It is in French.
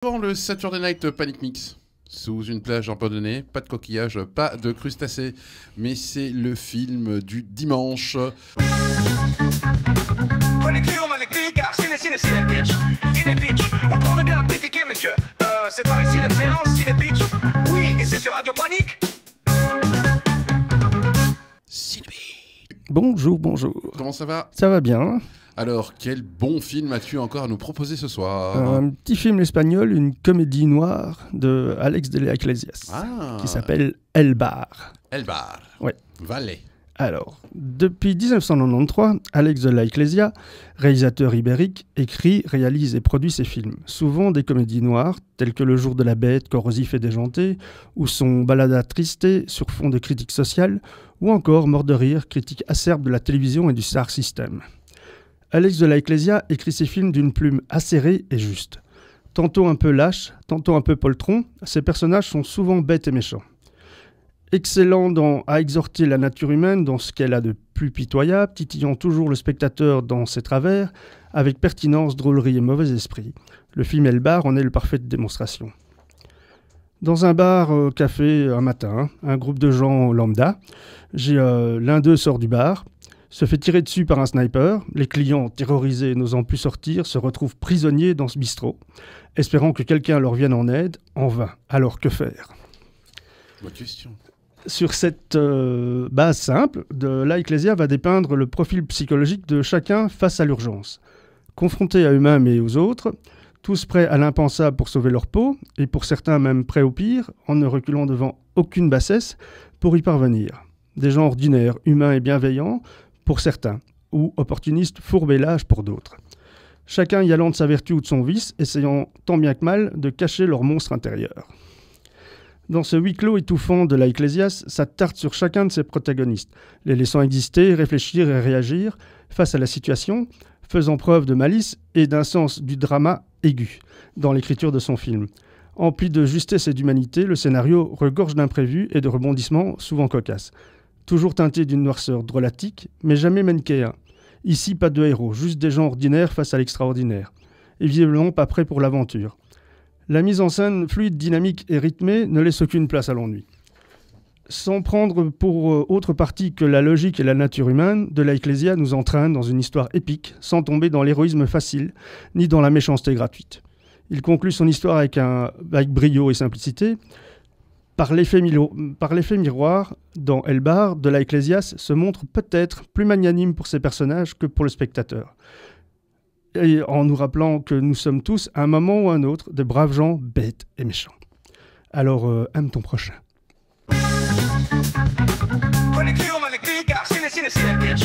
Avant le Saturday Night Panic Mix, sous une plage abandonnée, pas de coquillages, pas de crustacés, mais c'est le film du dimanche. C'est par ici l'excellence, Cinépitch. Oui, et c'est sur Radio Panique. Bonjour, bonjour. Comment ça va? Ça va bien. Alors, quel bon film as-tu encore à nous proposer ce soir? Un petit film espagnol, une comédie noire de Alex de la Iglesias, qui s'appelle El Bar. El Bar. Ouais. Valais. Alors, depuis 1993, Alex de la Iglesia, réalisateur ibérique, écrit, réalise et produit ses films. Souvent des comédies noires, telles que Le Jour de la Bête, Corrosif et déjanté, ou son Balada Triste sur fond de critique sociale, ou encore Mort de rire, critique acerbe de la télévision et du Star System. Alex de la Iglesia écrit ses films d'une plume acérée et juste. Tantôt un peu lâche, tantôt un peu poltron, ses personnages sont souvent bêtes et méchants. Excellent à exhorter la nature humaine dans ce qu'elle a de plus pitoyable, titillant toujours le spectateur dans ses travers, avec pertinence, drôlerie et mauvais esprit. Le film El Bar en est le parfaite démonstration. Dans un bar café un matin, un groupe de gens lambda, l'un d'eux sort du bar, se fait tirer dessus par un sniper, les clients terrorisés n'osant plus sortir se retrouvent prisonniers dans ce bistrot, espérant que quelqu'un leur vienne en aide, en vain. Alors que faire ? Bonne question. Sur cette base simple, de la Iglesia va dépeindre le profil psychologique de chacun face à l'urgence. Confrontés à eux-mêmes et aux autres, tous prêts à l'impensable pour sauver leur peau, et pour certains même prêts au pire, en ne reculant devant aucune bassesse pour y parvenir. Des gens ordinaires, humains et bienveillants pour certains, ou opportunistes fourbes et lâches pour d'autres. Chacun y allant de sa vertu ou de son vice, essayant tant bien que mal de cacher leur monstre intérieur. Dans ce huis clos étouffant de la Iglesias, ça tarte sur chacun de ses protagonistes, les laissant exister, réfléchir et réagir face à la situation, faisant preuve de malice et d'un sens du drama aigu dans l'écriture de son film. Empli de justesse et d'humanité, le scénario regorge d'imprévus et de rebondissements souvent cocasses. Toujours teinté d'une noirceur drôlatique, mais jamais manichéen. Ici, pas de héros, juste des gens ordinaires face à l'extraordinaire. Et visiblement pas prêts pour l'aventure. La mise en scène fluide, dynamique et rythmée ne laisse aucune place à l'ennui. Sans prendre pour autre partie que la logique et la nature humaine, de la Iglesia nous entraîne dans une histoire épique, sans tomber dans l'héroïsme facile, ni dans la méchanceté gratuite. Il conclut son histoire avec brio et simplicité. Par l'effet miroir, dans El Bar, de la Iglesias se montre peut-être plus magnanime pour ses personnages que pour le spectateur. Et en nous rappelant que nous sommes tous, à un moment ou à un autre, de braves gens bêtes et méchants. Alors, aime ton prochain. Connexion avec les gars, Cinépitch.